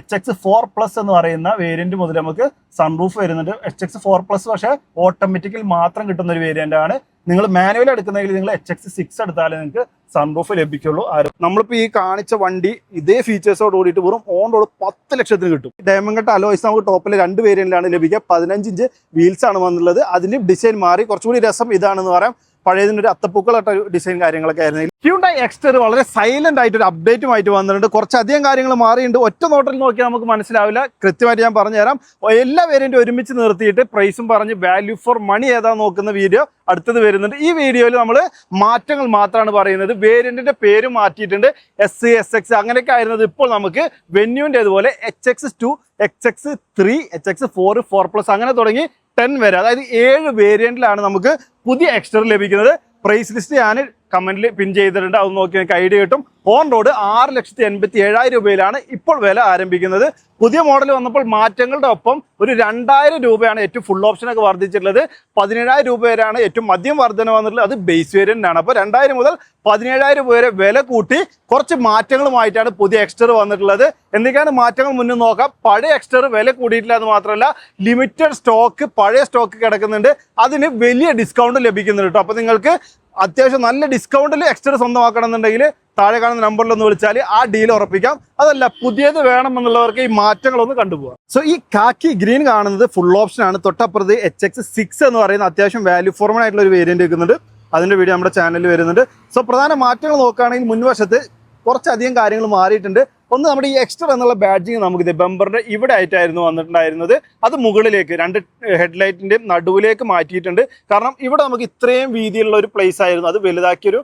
HX4+ എന്ന് പറയുന്ന variant മുതൽ നമുക്ക് സൺറൂഫ് വരുന്നുണ്ട്. HX4+ പക്ഷേ ഓട്ടോമാറ്റിക്കൽ മാത്രം കിട്ടുന്ന ഒരു വേരിയന്റ് ആണ്. നിങ്ങൾ മാനുവൽ എടുക്കുന്നെങ്കിൽ നിങ്ങൾ HX6 എടുത്താലേ നിങ്ങൾക്ക് സൺറൂഫ് ലഭിക്കുള്ളൂ. നമ്മളിപ്പോൾ ഈ കാണിച്ച വണ്ടി ഇതേ ഫീച്ചേഴ്സോട് കൂടിയിട്ട് വെറും ഓൺ റോഡ് 10 ലക്ഷത്തിന് കിട്ടും. ഡയമണ്ട് കട്ട് അലോയ്സ് നമുക്ക് ടോപ്പിൽ 2 വേരിയന്റിലാണ് ലഭിക്കുക. 15 ഇഞ്ച് വീൽസ് ആണ് വന്നുള്ളത്. അതിന്റെ ഡിസൈൻ മാറി കുറച്ചുകൂടി രസം ഇതാണെന്ന് പറയാം. പഴയതിൻ്റെ ഒരു അത്തപ്പൂക്കളായിട്ട് ഡിസൈൻ കാര്യങ്ങളൊക്കെ ആയിരുന്നു. ഹ്യുണ്ടായി എക്സ്റ്റർ വളരെ സൈലന്റ് ആയിട്ട് ഒരു അപ്ഡേറ്റുമായിട്ട് വന്നിട്ടുണ്ട്. കുറച്ചധികം കാര്യങ്ങൾ മാറിയിട്ടുണ്ട്. ഒറ്റ നോട്ടിൽ നോക്കിയാൽ നമുക്ക് മനസ്സിലാവില്ല. കൃത്യമായിട്ട് ഞാൻ പറഞ്ഞുതരാം. എല്ലാ വേരിയന്റും ഒരുമിച്ച് നിർത്തിയിട്ട് പ്രൈസും പറഞ്ഞ് വാല്യൂ ഫോർ മണി ഏതാ നോക്കുന്ന വീഡിയോ അടുത്തത് വരുന്നുണ്ട്. ഈ വീഡിയോയിൽ നമ്മൾ മാറ്റങ്ങൾ മാത്രമാണ് പറയുന്നത്. വേരിയന്റിന്റെ പേര് മാറ്റിയിട്ടുണ്ട്. S, SX അങ്ങനെയൊക്കെ ആയിരുന്നത് ഇപ്പോൾ നമുക്ക് വെന്യൂവിൻ്റെ അതുപോലെ HX2, HX3, HX4, 4+ അങ്ങനെ തുടങ്ങി 10 വരെ, അതായത് 7 വേരിയന്റിലാണ് നമുക്ക് പുതിയ എക്സ്റ്റർ ലഭിക്കുന്നത്. പ്രൈസ് ലിസ്റ്റ് ഞാൻ കമന്റിൽ പിൻ ചെയ്തിട്ടുണ്ട്. അത് നോക്കി നിങ്ങൾക്ക് ഐഡിയ കിട്ടും. ഓൺ റോഡ് 6,87,000 രൂപയിലാണ് ഇപ്പോൾ വില ആരംഭിക്കുന്നത്. പുതിയ മോഡൽ വന്നപ്പോൾ മാറ്റങ്ങളുടെ ഒപ്പം ഒരു 2,000 രൂപയാണ് ഏറ്റവും ഫുൾ ഓപ്ഷനൊക്കെ വർദ്ധിച്ചിട്ടുള്ളത്. 17,000 രൂപ വരെയാണ് ഏറ്റവും മധ്യം വർധന വന്നിട്ടുള്ളത്. അത് ബേസ് വേരിയന്റ് ആണ്. അപ്പോൾ 2,000 മുതൽ 17,000 രൂപ വരെ വില കൂട്ടി കുറച്ച് മാറ്റങ്ങളുമായിട്ടാണ് പുതിയ എക്സ്റ്റർ വന്നിട്ടുള്ളത്. എന്തൊക്കെയാണ് മാറ്റങ്ങൾ മുന്നിൽ നോക്കാം. പഴയ എക്സ്റ്റർ വില കൂടിയിട്ടില്ല എന്ന് മാത്രമല്ല ലിമിറ്റഡ് സ്റ്റോക്ക് പഴയ സ്റ്റോക്ക് കിടക്കുന്നുണ്ട്. അതിന് വലിയ ഡിസ്കൗണ്ട് ലഭിക്കുന്നുണ്ട് കേട്ടോ. അപ്പോൾ നിങ്ങൾക്ക് അത്യാവശ്യം നല്ല ഡിസ്കൗണ്ടിൽ എക്സ്റ്റർ സ്വന്തമാക്കണമെന്നുണ്ടെങ്കിൽ താഴെ കാണുന്ന നമ്പറിലൊന്ന് വിളിച്ചാൽ ആ ഡീൽ ഉറപ്പിക്കാം. അതല്ല പുതിയത് വേണമെന്നുള്ളവർക്ക് ഈ മാറ്റങ്ങളൊന്ന് കണ്ടുപോകാം. സോ ഈ കാക്കി ഗ്രീൻ കാണുന്നത് ഫുൾ ഓപ്ഷൻ ആണ്. തൊട്ടപ്പുറത്ത് HX6 എന്ന് പറയുന്ന അത്യാവശ്യം വാല്യൂ ഫോർമൽ ആയിട്ടുള്ള ഒരു വേരിയന്റ് വെക്കുന്നുണ്ട്. അതിന്റെ വീഡിയോ നമ്മുടെ ചാനലിൽ വരുന്നുണ്ട്. സോ പ്രധാന മാറ്റങ്ങൾ നോക്കുകയാണെങ്കിൽ മുൻവശത്ത് കുറച്ചധികം കാര്യങ്ങൾ മാറിയിട്ടുണ്ട്. ഒന്ന് നമ്മുടെ ഈ എക്സ്റ്റർ എന്നുള്ള ബാഡ്ജിങ് നമുക്ക് ബമ്പറിന്റെ ഇവിടെ ആയിട്ടായിരുന്നു വന്നിട്ടുണ്ടായിരുന്നത്. അത് മുകളിലേക്ക് 2 ഹെഡ്ലൈറ്റിന്റെ നടുവിലേക്ക് മാറ്റിയിട്ടുണ്ട്. കാരണം ഇവിടെ നമുക്ക് ഇത്രയും വീതിയുള്ള ഒരു പ്ലേസ് ആയിരുന്നു. അത് വലുതാക്കിയൊരു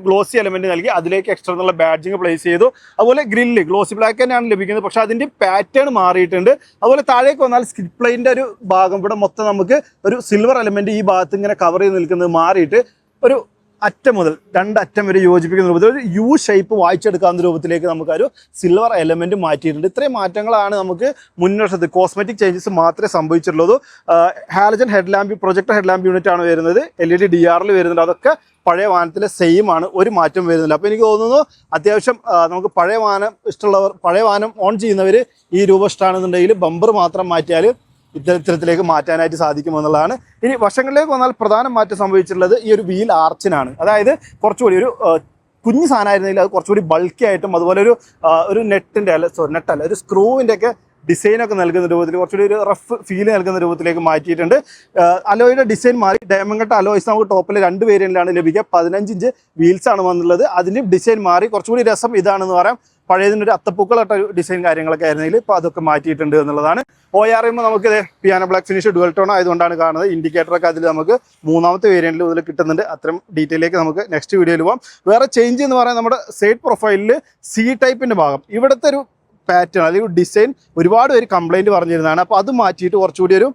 ഗ്ലോസി എലമെന്റ് നൽകി അതിലേക്ക് എക്സ്റ്റർ എന്നുള്ള ബാഡ്ജിങ് പ്ലേസ് ചെയ്തു. അതുപോലെ ഗ്രില്ല് ഗ്ലോസി ബ്ലാക്ക് തന്നെയാണ് ലഭിക്കുന്നത്. പക്ഷെ അതിന്റെ പാറ്റേൺ മാറിയിട്ടുണ്ട്. അതുപോലെ താഴേക്ക് വന്നാൽ സ്കിഡ് പ്ലെയിന്റെ ഒരു ഭാഗം ഇവിടെ മൊത്തം നമുക്ക് ഒരു സിൽവർ എലമെന്റ് ഈ ഭാഗത്ത് ഇങ്ങനെ കവർ ചെയ്ത് നിൽക്കുന്നത് മാറിയിട്ട് ഒരു അറ്റം മുതൽ 2 അറ്റം വരെ യോജിപ്പിക്കുന്ന രൂപത്തിൽ ഒരു U ഷേപ്പ് വായിച്ചെടുക്കാവുന്ന രൂപത്തിലേക്ക് നമുക്കൊരു സിൽവർ എലമെന്റ് മാറ്റിയിട്ടുണ്ട്. ഇത്രയും മാറ്റങ്ങളാണ് നമുക്ക് മുൻവശത്ത്. കോസ്മെറ്റിക് ചേഞ്ചസ് മാത്രമേ സംഭവിച്ചിട്ടുള്ളൂ. Halogen headlamp projector headlamp unit ആണ് വരുന്നത്. LED DRL വരുന്നുണ്ട്. അതൊക്കെ പഴയ വാഹനത്തിലെ സെയിം ആണ്. ഒരു മാറ്റം വരുന്നില്ല. അപ്പോൾ എനിക്ക് തോന്നുന്നു അത്യാവശ്യം നമുക്ക് പഴയ വാഹനം ഇഷ്ടമുള്ളവർ പഴയ വാഹനം ഓൺ ചെയ്യുന്നവർ ഈ രൂപം ഇഷ്ടമാണെന്നുണ്ടെങ്കിൽ ബമ്പർ മാത്രം മാറ്റിയാൽ ഇത്തരത്തിലേക്ക് മാറ്റാനായിട്ട് സാധിക്കുമെന്നുള്ളതാണ്. ഇനി വശങ്ങളിലേക്ക് വന്നാൽ പ്രധാന മാറ്റം സംഭവിച്ചിട്ടുള്ളത് ഈ ഒരു വീൽ ആർച്ചിനാണ്. അതായത് കുറച്ചുകൂടി ഒരു കുഞ്ഞു സാധനമായിരുന്നെങ്കിൽ അത് കുറച്ചുകൂടി ബൾക്കി ആയിട്ടും അതുപോലെ ഒരു നെട്ടല്ല ഒരു സ്ക്രൂവിൻ്റെ ഒക്കെ ഡിസൈനൊക്കെ നൽകുന്ന രൂപത്തിൽ കുറച്ചുകൂടി ഒരു റഫ് ഫീൽ നൽകുന്ന രൂപത്തിലേക്ക് മാറ്റിയിട്ടുണ്ട്. അലോയുടെ ഡിസൈൻ മാറി. ഡയമണ്ട് കട്ട് അലോയ്സ് നമുക്ക് ടോപ്പിൽ 2 വേരിയന്റിലാണ് ലഭിക്കുക. 15 ഇഞ്ച് വീൽസ് ആണ് വന്നുള്ളത്. അതിൻ്റെ ഡിസൈൻ മാറി. കുറച്ചുകൂടി രസം ഇതാണെന്ന് പറയാം. പഴയതിൻ്റെ ഒരു അത്തപ്പൂക്കളായിട്ട് ഡിസൈൻ കാര്യങ്ങളൊക്കെ ആയിരുന്നെങ്കിൽ ഇപ്പോൾ അതൊക്കെ മാറ്റിയിട്ടുണ്ട് എന്നുള്ളതാണ്. ORM നമുക്ക് piano black finish dual tone ആയതുകൊണ്ടാണ് കാണുന്നത്. ഇൻഡിക്കേറ്ററൊക്കെ അതിൽ നമുക്ക് 3ാമത്തെ വേരിയന്റിൽ മുതൽ കിട്ടുന്നുണ്ട്. അത്രയും ഡീറ്റെയിലേക്ക് നമുക്ക് നെക്സ്റ്റ് വീഡിയോയിൽ പോകാം. വേറെ ചേഞ്ച് എന്ന് പറയുന്നത് നമ്മുടെ സൈഡ് പ്രൊഫൈലിൽ C ടൈപ്പിൻ്റെ ഭാഗം ഇവിടുത്തെ ഒരു പാറ്റേൺ അല്ലെങ്കിൽ ഡിസൈൻ ഒരുപാട് പേര് കംപ്ലൈൻറ്റ് പറഞ്ഞിരുന്നതാണ്. അപ്പോൾ അത് മാറ്റിയിട്ട് കുറച്ചുകൂടി ഒരു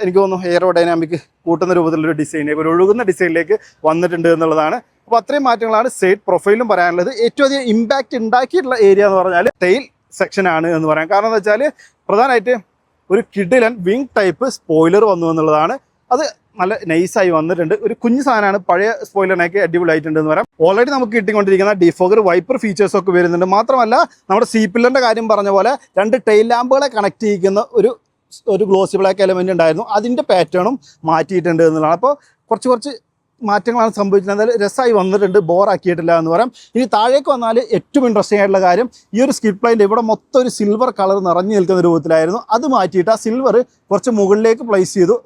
എനിക്ക് തോന്നുന്നു എയറോഡൈനാമിക് കൂട്ടുന്ന രൂപത്തിലൊരു ഡിസൈൻ ഒരു ഒഴുകുന്ന ഡിസൈനിലേക്ക് വന്നിട്ടുണ്ട് എന്നുള്ളതാണ്. അപ്പോൾ അത്രയും മാറ്റങ്ങളാണ് സൈഡ് പ്രൊഫൈലും പറയാനുള്ളത്. ഏറ്റവും അധികം ഇമ്പാക്റ്റ് ഉണ്ടാക്കിയിട്ടുള്ള ഏരിയ എന്ന് പറഞ്ഞാൽ ടെയിൽ സെക്ഷനാണ് എന്ന് പറയാം. കാരണം എന്താ വെച്ചാൽ പ്രധാനമായിട്ട് ഒരു കിഡിലൻ വിങ് ടൈപ്പ് സ്പോയിലർ വന്നു എന്നുള്ളതാണ്. അത് നല്ല നൈസായി വന്നിട്ടുണ്ട്. ഒരു കുഞ്ഞു സാധനമാണ്. പഴയ സ്പോയിലറിനൊക്കെ അടിപൊളിയായിട്ടുണ്ട് എന്ന് പറയാം. ഓൾറെഡി നമുക്ക് കിട്ടിക്കൊണ്ടിരിക്കുന്ന ഡിഫോഗർ വൈപ്പർ ഫീച്ചേഴ്സൊക്കെ വരുന്നുണ്ട്. മാത്രമല്ല നമ്മുടെ സി പില്ലറിൻ്റെ കാര്യം പറഞ്ഞ പോലെ 2 ടെയിൽ ലാമ്പുകളെ കണക്ട് ചെയ്യിക്കുന്ന ഒരു ഗ്ലോസി ബ്ലാക്ക് എലമെന്റ് ഉണ്ടായിരുന്നു. അതിൻ്റെ പാറ്റേണും മാറ്റിയിട്ടുണ്ട് എന്നുള്ളതാണ്. അപ്പോൾ കുറച്ച് മാറ്റങ്ങളാണ് സംഭവിച്ചത്. എന്തായാലും രസമായി വന്നിട്ടുണ്ട്. ബോറാക്കിയിട്ടില്ല എന്ന് പറയാം. ഇനി താഴേക്ക് വന്നാൽ ഏറ്റവും ഇൻട്രസ്റ്റിംഗ് ആയിട്ടുള്ള കാര്യം ഈ ഒരു സ്കിഡ് പ്ലെയിൻ്റെ ഇവിടെ മൊത്തം ഒരു സിൽവർ കളർ നിറഞ്ഞു നിൽക്കുന്ന രൂപത്തിലായിരുന്നു. അത് മാറ്റിയിട്ട് ആ സിൽവർ കുറച്ച് മുകളിലേക്ക് പ്ലേസ് ചെയ്തു.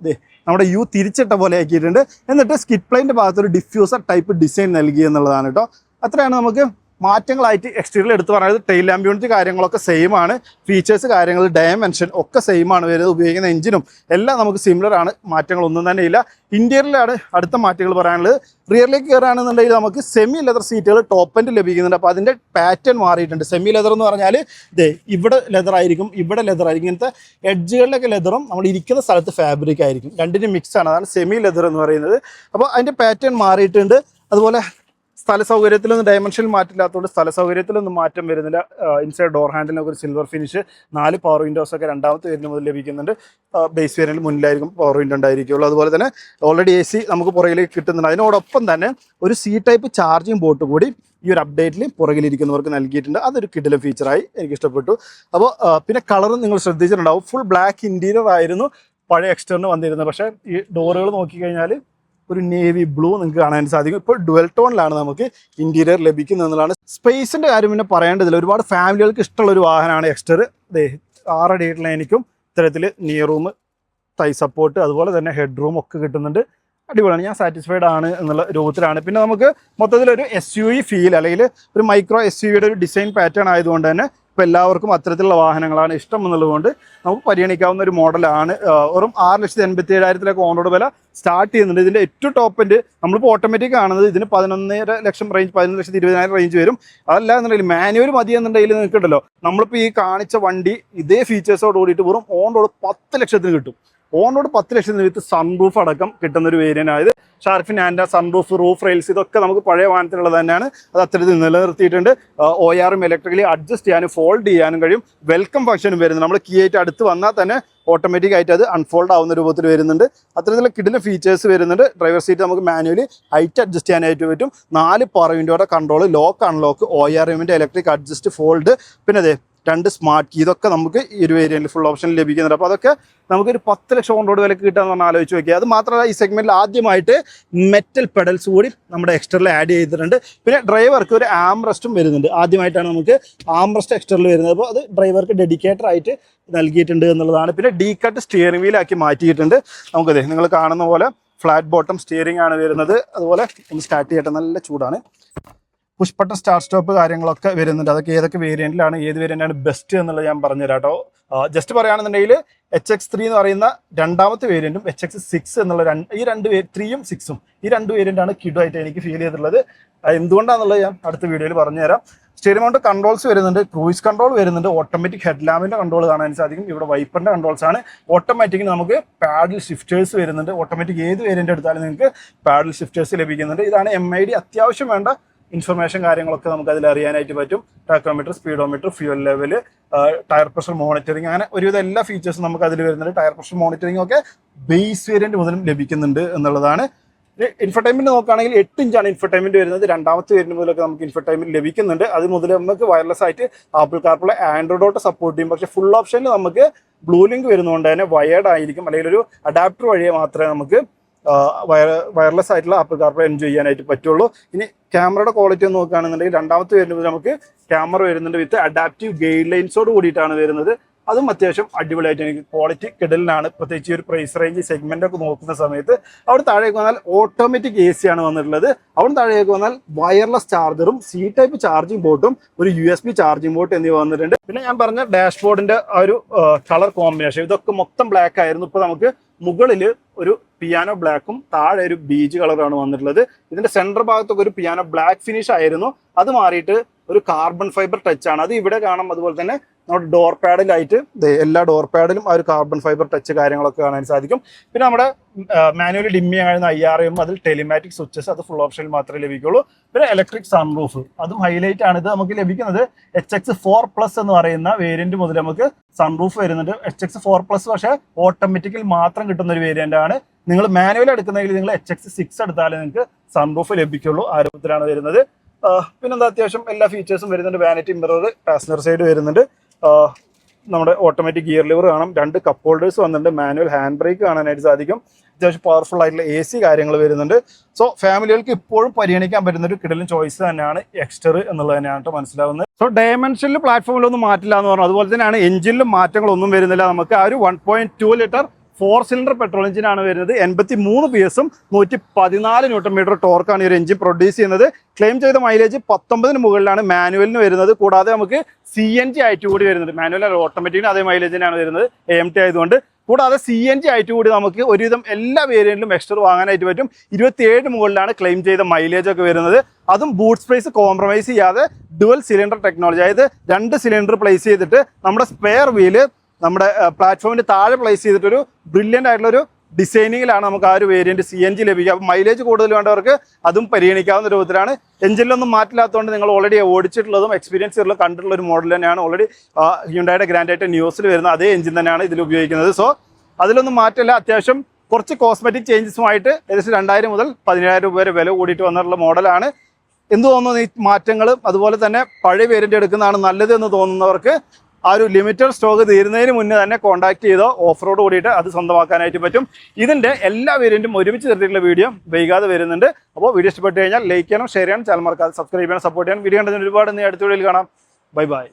നമ്മുടെ U തിരിച്ചിട്ട പോലെ ആക്കിയിട്ടുണ്ട്. എന്നിട്ട് സ്കിഡ് പ്ലെയിൻ്റെ ഭാഗത്തൊരു ഡിഫ്യൂസർ ടൈപ്പ് ഡിസൈൻ നൽകി എന്നുള്ളതാണ് കേട്ടോ. അത്രയാണ് നമുക്ക് മാറ്റങ്ങളായിട്ട് എക്സ്റ്റീരിയർ എടുത്ത് പറയുന്നത്. ടെയിൽ ലാമ്പ് യൂണിറ്റ് കാര്യങ്ങളൊക്കെ സെയിം ആണ്. ഫീച്ചേഴ്സ് കാര്യങ്ങൾ ഡയമെൻഷൻ ഒക്കെ സെയിം ആണ് വരുന്നത്. ഉപയോഗിക്കുന്ന എഞ്ചിനും എല്ലാം നമുക്ക് സിമിലർ ആണ്. മാറ്റങ്ങളൊന്നും തന്നെ ഇല്ല. ഇന്റീരിയറിലാണ് അടുത്ത മാറ്റങ്ങൾ പറയാനുള്ളത്. റിയറിലേക്ക് കയറുകയാണെന്നുണ്ടെങ്കിൽ നമുക്ക് സെമി ലെതർ സീറ്റുകൾ ടോപ്പ് എൻഡ് ലഭിക്കുന്നുണ്ട്. അപ്പോൾ അതിൻ്റെ പാറ്റേൺ മാറിയിട്ടുണ്ട്. സെമി ലെതർ എന്ന് പറഞ്ഞാൽ ഇവിടെ ലെതർ ആയിരിക്കും, ഇവിടെ ലെതർ ആയിരിക്കും. ഇങ്ങനത്തെ എഡ്ജുകളിലൊക്കെ ലെതറും നമ്മൾ ഇരിക്കുന്ന സ്ഥലത്ത് ഫാബ്രിക് ആയിരിക്കും. രണ്ടിനും മിക്സ് ആണ്. അതാണ് സെമി ലെതർ എന്ന് പറയുന്നത്. അപ്പോൾ അതിൻ്റെ പാറ്റേൺ മാറിയിട്ടുണ്ട്. അതുപോലെ സ്ഥല സൗകര്യത്തിലൊന്നും ഡയമെൻഷൻ മാറ്റില്ലാത്തതുകൊണ്ട് സ്ഥല സൗകര്യത്തിലൊന്നും മാറ്റം വരുന്നില്ല. ഇൻസൈഡ് ഡോർ ഹാൻഡിലൊക്കെ ഒരു സിൽവർ ഫിനിഷ്, 4 പവർ വിൻഡോസ് ഒക്കെ രണ്ടാമത്തെ വേരിയന്റ് മുതൽ ലഭിക്കുന്നുണ്ട്. ബേസ് വേരിയന്റിൽ മുന്നിലായിരിക്കും പവർ വിൻഡോ ഉണ്ടായിരിക്കുള്ളൂ. അതുപോലെ തന്നെ ഓൾറെഡി AC നമുക്ക് പുറകിലേക്ക് കിട്ടുന്നുണ്ട്. അതിനോടൊപ്പം തന്നെ ഒരു C-ടൈപ്പ് ചാർജിങ് പോർട്ട് കൂടി ഈ ഒരു അപ്ഡേറ്റിൽ പുറകിലിരിക്കുന്നവർക്ക് നൽകിയിട്ടുണ്ട്. അതൊരു കിടിലൻ ഫീച്ചറായി എനിക്ക് ഇഷ്ടപ്പെട്ടു. അപ്പോൾ പിന്നെ കളറും നിങ്ങൾ ശ്രദ്ധിച്ചിട്ടുണ്ടാവും, ഫുൾ ബ്ലാക്ക് ഇൻറ്റീരിയർ ആയിരുന്നു പഴയ എക്സ്റ്ററിന് വന്നിരുന്നത്. പക്ഷേ ഈ ഡോറുകൾ നോക്കിക്കഴിഞ്ഞാൽ ഒരു നേവി ബ്ലൂ നിങ്ങൾക്ക് കാണാൻ സാധിക്കും. ഇപ്പോൾ ഡുവൽ ടോണിലാണ് നമുക്ക് ഇൻറ്റീരിയർ ലഭിക്കുന്നത് എന്നുള്ളതാണ്. സ്പേസിൻ്റെ കാര്യം പിന്നെ പറയേണ്ടതില്ല, ഒരുപാട് ഫാമിലികൾക്ക് ഇഷ്ടമുള്ള ഒരു വാഹനമാണ് എക്സ്റ്റർ. 6 അടി ലൈനിക്കും ഇത്തരത്തിൽ നിയർ റൂം, തൈ സപ്പോർട്ട്, അതുപോലെ തന്നെ ഹെഡ് റൂം ഒക്കെ കിട്ടുന്നുണ്ട്. അടിപൊളിയാണ്, ഞാൻ സാറ്റിസ്ഫൈഡ് ആണ് എന്നുള്ള രൂപത്തിലാണ്. പിന്നെ നമുക്ക് മൊത്തത്തിലൊരു SUV ഫീൽ, അല്ലെങ്കിൽ ഒരു മൈക്രോ SUVയുടെ ഒരു ഡിസൈൻ പാറ്റേൺ ആയതുകൊണ്ട് തന്നെ ഇപ്പോൾ എല്ലാവർക്കും അത്തരത്തിലുള്ള വാഹനങ്ങളാണ് ഇഷ്ടം എന്നുള്ളതുകൊണ്ട് നമുക്ക് പരിഗണിക്കാവുന്ന ഒരു മോഡലാണ്. വെറും 6,87,000 ഓൺ റോഡ് വില സ്റ്റാർട്ട് ചെയ്യുന്നുണ്ട്. ഇതിൻ്റെ ഏറ്റവും ടോപ്പ് എൻഡ് നമ്മളിപ്പോൾ ഓട്ടോമാറ്റിക് കാണുന്നത് ഇതിന് 11.5 ലക്ഷം റേഞ്ച്, 11,20,000 റേഞ്ച് വരും. അതല്ല എന്നുണ്ടെങ്കിൽ മാനുവൽ മതി എന്നുണ്ടെങ്കിൽ നിൽക്കണ്ടല്ലോ, നമ്മളിപ്പോൾ ഈ കാണിച്ച വണ്ടി ഇതേ ഫീച്ചേഴ്സോട് കൂടിയിട്ട് വെറും ഓൺ റോഡ് 10 ലക്ഷത്തിന് കിട്ടും. ഓൺ റോഡ് 10 ലക്ഷത്തിന് വിത്ത് സൺറൂഫ് അടക്കം കിട്ടുന്ന ഒരു വേരിയൻ്റ് ആയത്. Shark fin and sunroof, roof rails ഇതൊക്കെ നമുക്ക് പഴയ വാഹനത്തിലുള്ളത് തന്നെയാണ്. അത് അത്തരത്തിൽ നിലനിർത്തിയിട്ടുണ്ട്. ORM ഇലക്ട്രിക്കലി അഡ്ജസ്റ്റ് ചെയ്യാനും ഫോൾഡ് ചെയ്യാനും കഴിയും. വെൽക്കം ഫംഗ്ഷനും വരുന്നത്. നമ്മൾ കീ ആയിട്ട് അടുത്ത് വന്നാൽ തന്നെ ഓട്ടോമാറ്റിക് ആയിട്ട് അത് അൺഫോൾഡ് ആവുന്ന രൂപത്തിൽ വരുന്നുണ്ട്. അത്തരത്തിലുള്ള കിടിലൻ ഫീച്ചേഴ്സ് വരുന്നുണ്ട്. ഡ്രൈവർ സീറ്റ് നമുക്ക് മാനുവലി ഹൈറ്റ് അഡ്ജസ്റ്റ് ചെയ്യാനായിട്ട് പറ്റും. 4 പവർ വിൻഡോയുടെ കൺട്രോൾ, ലോക്ക് അൺലോക്ക്, ORMൻ്റെ ഇലക്ട്രിക് അഡ്ജസ്റ്റ്, ഫോൾഡ്, പിന്നെ അതെ 2 സ്മാർട്ട് കീ, ഇതൊക്കെ നമുക്ക് ഈ ഒരു വേരിയന്റിൽ ഫുൾ ഓപ്ഷനിൽ ലഭിക്കുന്നുണ്ട്. അപ്പോൾ അതൊക്കെ നമുക്കൊരു 10 ലക്ഷം ഓൺ റോഡ് വിലക്ക് കിട്ടുക എന്ന് പറഞ്ഞാൽ ആലോചിച്ച് നോക്കിയാൽ. അത് മാത്രമല്ല ഈ സെഗ്മെന്റിൽ ആദ്യമായിട്ട് മെറ്റൽ പെഡൽസ് കൂടി നമ്മുടെ എക്സ്റ്ററിൽ ആഡ് ചെയ്തിട്ടുണ്ട്. പിന്നെ ഡ്രൈവർക്ക് ഒരു ആംറസ്റ്റും വരുന്നുണ്ട്. ആദ്യമായിട്ടാണ് നമുക്ക് ആംറസ്റ്റ് എക്സ്റ്ററിൽ വരുന്നത്. അപ്പോൾ അത് ഡ്രൈവർക്ക് ഡെഡിക്കേറ്റഡ് ആയിട്ട് നൽകിയിട്ടുണ്ട് എന്നുള്ളതാണ്. പിന്നെ ഡി കട്ട് സ്റ്റിയറിംഗ് വീലാക്കി മാറ്റിയിട്ടുണ്ട്. നമുക്കതെ നിങ്ങൾ കാണുന്ന പോലെ ഫ്ലാറ്റ് ബോട്ടം സ്റ്റിയറിംഗ് ആണ് വരുന്നത്. അതുപോലെ ഒന്ന് സ്റ്റാർട്ട് ചെയ്യട്ടെ, നല്ല ചൂടാണ്. പുഷ് ബട്ടൺ സ്റ്റാർട്ട് സ്റ്റോപ്പ് കാര്യങ്ങളൊക്കെ വരുന്നുണ്ട്. അതൊക്കെ ഏതൊക്കെ വേരിയന്റിലാണ്, ഏത് വേരിയന്റാണ് ബെസ്റ്റ് എന്നുള്ളത് ഞാൻ പറഞ്ഞുതരാം കേട്ടോ. ജസ്റ്റ് പറയുകയാണെന്നുണ്ടെങ്കിൽ HX3 എന്ന് പറയുന്ന രണ്ടാമത്തെ വേരിയന്റും HX6 എന്നുള്ള ഈ 3യും 6ഉം ഈ 2 വേരിയന്റാണ് കിഡുമായിട്ട് എനിക്ക് ഫീൽ ചെയ്തിട്ടുള്ളത്. എന്തുകൊണ്ടാണെന്നുള്ളത് ഞാൻ അടുത്ത വീഡിയോയിൽ പറഞ്ഞുതരാം. സ്റ്റീയറിംഗ് മൗണ്ട് കൺട്രോൾസ് വരുന്നുണ്ട്, ക്രൂയിസ് കൺട്രോൾ വരുന്നുണ്ട്, ഓട്ടോമാറ്റിക് ഹെഡ് ലാമ്പിന്റെ കൺട്രോൾ കാണാൻ സാധിക്കും. ഇവിടെ വൈപ്പറിന്റെ കൺട്രോൾസ് ആണ്. ഓട്ടോമാറ്റിക്കിന് നമുക്ക് പാഡിൽ ഷിഫ്റ്റേഴ്സ് വരുന്നുണ്ട്. ഓട്ടോമാറ്റിക് ഏത് വേരിയന്റ് എടുത്താലും നിങ്ങൾക്ക് പാഡിൽ ഷിഫ്റ്റേഴ്സ് ലഭിക്കുന്നുണ്ട്. ഇതാണ് MID അത്യാവശ്യം വേണ്ട ഇൻഫർമേഷൻ കാര്യങ്ങളൊക്കെ നമുക്ക് അതിൽ അറിയാനായിട്ട് പറ്റും. Tachometer, speedometer, fuel level, tyre pressure monitoring, അങ്ങനെ ഒരുവിധം എല്ലാ ഫീച്ചേഴ്സും നമുക്ക് അതിൽ വരുന്നുണ്ട്. ടയർ പ്രഷർ മോണിറ്ററിംഗ് ഒക്കെ ബേസ് വേരിയന്റ് മുതലും ലഭിക്കുന്നുണ്ട് എന്നുള്ളതാണ്. ഇൻഫർടൈൻമെന്റ് നോക്കുകയാണെങ്കിൽ 8 ഇഞ്ചാണ് ഇൻഫർടൈൻമെന്റ് വരുന്നത്. രണ്ടാമത്തെ വേരിയന്റ് മുതലൊക്കെ നമുക്ക് ഇൻഫർടൈൻമെന്റ് ലഭിക്കുന്നുണ്ട്. അത് മുതൽ നമുക്ക് വയർലെസ് ആയിട്ട് apple CarPlay, Android auto support ചെയ്യും. പക്ഷേ ഫുൾ ഓപ്ഷനിൽ നമുക്ക് ബ്ലൂ ലിങ്ക് വരുന്നതുകൊണ്ട് തന്നെ വയേർഡ് ആയിരിക്കും, അല്ലെങ്കിൽ ഒരു അഡാപ്റ്റർ വഴിയെ മാത്രമേ നമുക്ക് വയർലെസ് ആയിട്ടുള്ള ആപ്പിൾ കാർപ്ലേ എൻജോയ് ചെയ്യാനായിട്ട് പറ്റുള്ളൂ. ഇനി ക്യാമറയുടെ ക്വാളിറ്റി ഒന്ന് നോക്കുകയാണെന്നുണ്ടെങ്കിൽ രണ്ടാമത്തെ വരുന്നത് നമുക്ക് ക്യാമറ വരുന്നുണ്ട് വിത്ത് അഡാപ്റ്റീവ് ഗൈഡ് ലൈൻസോട് കൂടിയിട്ടാണ് വരുന്നത്. അതും അത്യാവശ്യം അടിപൊളിയായിട്ട് എനിക്ക് ക്വാളിറ്റി കിടലിനാണ്. പ്രത്യേകിച്ച് ഒരു പ്രൈസ് റേഞ്ച് സെഗ്മെന്റ് ഒക്കെ നോക്കുന്ന സമയത്ത് അവിടെ താഴേക്ക് വന്നാൽ ഓട്ടോമാറ്റിക് AC ആണ് വന്നിട്ടുള്ളത്. അവിടെ താഴേക്ക് വന്നാൽ വയർലെസ് ചാർജറും C-ടൈപ്പ് ചാർജിംഗ് ബോർഡും ഒരു USB ചാർജിംഗ് ബോർഡ് എന്നിവ വന്നിട്ടുണ്ട്. പിന്നെ ഞാൻ പറഞ്ഞ ഡാഷ്ബോർഡിന്റെ ആ ഒരു കളർ കോമ്പിനേഷൻ ഇതൊക്കെ മൊത്തം ബ്ലാക്ക് ആയിരുന്നു. ഇപ്പോൾ നമുക്ക് മുകളിൽ ഒരു പിയാനോ ബ്ലാക്കും താഴെ ഒരു ബീജ് കളറാണ് വന്നിട്ടുള്ളത്. ഇതിന്റെ സെന്റർ ഭാഗത്തൊക്കെ ഒരു പിയാനോ ബ്ലാക്ക് ഫിനിഷ് ആയിരുന്നു, അത് മാറിയിട്ട് ഒരു കാർബൺ ഫൈബർ ടച്ച് ആണ്. അത് ഇവിടെ കാണാം. അതുപോലെ തന്നെ നമ്മുടെ ഡോർ പാഡിലായിട്ട് എല്ലാ ഡോർ പാഡിലും ആ ഒരു കാർബൺ ഫൈബർ ടച്ച് കാര്യങ്ങളൊക്കെ കാണാൻ സാധിക്കും. പിന്നെ നമ്മുടെ മാനുവലി ഡിമ്മി ആയിരുന്ന IRM, അതിൽ ടെലിമാറ്റിക് സ്വിച്ചസ്, അത് ഫുൾ ഓപ്ഷനിൽ മാത്രമേ ലഭിക്കുള്ളൂ. പിന്നെ ഇലക്ട്രിക് സൺറൂഫ്, അതും ഹൈലൈറ്റ് ആണ്. ഇത് നമുക്ക് ലഭിക്കുന്നത് HX4+ എന്ന് പറയുന്ന വേരിയന്റ് മുതൽ നമുക്ക് സൺറൂഫ് വരുന്നുണ്ട്. HX4+, പക്ഷേ ഓട്ടോമാറ്റിക്കൽ മാത്രം കിട്ടുന്ന ഒരു വേരിയന്റ് ആണ്. നിങ്ങൾ മാനുവൽ എടുക്കുന്നെങ്കിൽ നിങ്ങൾ HX6 എടുത്താലേ നിങ്ങൾക്ക് സൺറൂഫ് ലഭിക്കുള്ളൂ. ആ രൂപത്തിലാണ് വരുന്നത്. പിന്നെന്താ അത്യാവശ്യം എല്ലാ ഫീച്ചേഴ്സും വരുന്നുണ്ട്. വാനിറ്റി മിറർ, പാസഞ്ചർ സൈഡ് വരുന്നുണ്ട്. നമ്മുടെ ഓട്ടോമാറ്റിക് ഗിയർ ലിവർ കാണാം. 2 കപ്പ് ഹോൾഡേഴ്സ് വന്നിട്ടുണ്ട്. മാനുവൽ ഹാൻഡ് ബ്രേക്ക് കാണാനായിട്ട് സാധിക്കും. അത്യാവശ്യം പവർഫുൾ ആയിട്ടുള്ള AC കാര്യങ്ങൾ വരുന്നുണ്ട്. സോ ഫാമിലികൾക്ക് ഇപ്പോഴും പരിഗണിക്കാൻ പറ്റുന്ന ഒരു കിടലൻ ചോയ്സ് തന്നെയാണ് എക്സ്റ്റർ എന്നുള്ളത് തന്നെയാണ് മനസ്സിലാവുന്നത്. സോ ഡയമെൻഷനിൽ പ്ലാറ്റ്ഫോമിലൊന്നും മാറ്റില്ല എന്ന് പറഞ്ഞു. അതുപോലെ തന്നെയാണ് എഞ്ചിനിലും മാറ്റങ്ങളൊന്നും വരുന്നില്ല. നമുക്ക് ആ ഒരു 1.2 ലിറ്റർ 4 സിലിണ്ടർ പെട്രോൾ എഞ്ചിനാണ് വരുന്നത്. 83 PS, 114 Nm ടോർക്കാണ് ഈ ഒരു എഞ്ചിൻ പ്രൊഡ്യൂസ് ചെയ്യുന്നത്. ക്ലെയിം ചെയ്ത മൈലേജ് 19 മുകളിലാണ് മാനുവലിന് വരുന്നത്. കൂടാതെ നമുക്ക് CNG ആയിട്ട് കൂടി വരുന്നുണ്ട്. മാനുവൽ ഓട്ടോമാറ്റിക്കിന് അതേ മൈലേജിനാണ് വരുന്നത്, AMT ആയതുകൊണ്ട്. കൂടാതെ CNG ആയിട്ട് കൂടി നമുക്ക് ഒരുവിധം എല്ലാ വേരിയന്റിലും എക്സ്റ്റർ വാങ്ങാനായിട്ട് പറ്റും. 27 മുകളിലാണ് ക്ലെയിം ചെയ്ത മൈലേജ് ഒക്കെ വരുന്നത്. അതും ബൂട്ട് സ്പേസ് കോംപ്രമൈസ് ചെയ്യാതെ ഡുവൽ സിലിണ്ടർ ടെക്നോളജി, അതായത് 2 സിലിണ്ടർ പ്ലേസ് ചെയ്തിട്ട് നമ്മുടെ സ്പെയർ വീല് നമ്മുടെ പ്ലാറ്റ്ഫോമിന് താഴെ പ്ലേസ് ചെയ്തിട്ടൊരു ബ്രില്യൻ്റ് ആയിട്ടുള്ളൊരു ഡിസൈനിങ്ങിലാണ് നമുക്ക് ആ ഒരു വേരിയൻറ്റ് CNG ലഭിക്കുക. അപ്പോൾ മൈലേജ് കൂടുതൽ വേണ്ടവർക്ക് അതും പരിഗണിക്കാവുന്ന രൂപത്തിലാണ്. എഞ്ചിനിലൊന്നും മാറ്റില്ലാത്തതുകൊണ്ട് നിങ്ങൾ ഓൾറെഡി ഓടിച്ചിട്ടുള്ളതും എക്സ്പീരിയൻസ് ഉള്ള കണ്ടിട്ടുള്ള ഒരു മോഡൽ തന്നെയാണ്. ഓൾറെഡി ഹ്യുണ്ടായുടെ ഗ്രാൻഡ് ഐറ്റം ന്യൂസിൽ വരുന്ന അതേ എഞ്ചിൻ തന്നെയാണ് ഇതിൽ ഉപയോഗിക്കുന്നത്. സോ അതിലൊന്നും മാറ്റമില്ല. അത്യാവശ്യം കുറച്ച് കോസ്മെറ്റിക് ചേഞ്ചസുമായിട്ട് ഏകദേശം 2000 മുതൽ 10000 രൂപ വരെ വില കൂടിയിട്ട് വന്നിട്ടുള്ള മോഡലാണ്. എന്ത് തോന്നുന്നു ഈ മാറ്റങ്ങളും അതുപോലെ തന്നെ പഴയ വേരിയൻ്റ് എടുക്കുന്നതാണ് നല്ലത് എന്ന് തോന്നുന്നവർക്ക് ആ ഒരു ലിമിറ്റഡ് സ്റ്റോക്ക് തീരുന്നതിന് മുന്നേ തന്നെ കോൺടാക്ട് ചെയ്തോ ഓഫ് റോഡ് കൂടിയിട്ട് അത് സ്വന്തമാക്കാനായിട്ട് പറ്റും. ഇതിൻ്റെ എല്ലാ വേരിയൻറ്റും ഒരുമിച്ച് തരത്തിലുള്ള വീഡിയോ വൈകാതെ വരുന്നുണ്ട്. അപ്പോൾ വീഡിയോ ഇഷ്ടപ്പെട്ട് കഴിഞ്ഞാൽ ലൈക്ക് ചെയ്യണം, ഷെയർ ചെയ്യണം, ചാനൽ മറക്കാതെ സബ്സ്ക്രൈബ് ചെയ്യണം, സപ്പോർട്ട് ചെയ്യണം. വീഡിയോ കണ്ടതിന് ഒരുപാട് അടുത്ത വീഡിയോയിൽ കാണാം. Bye bye.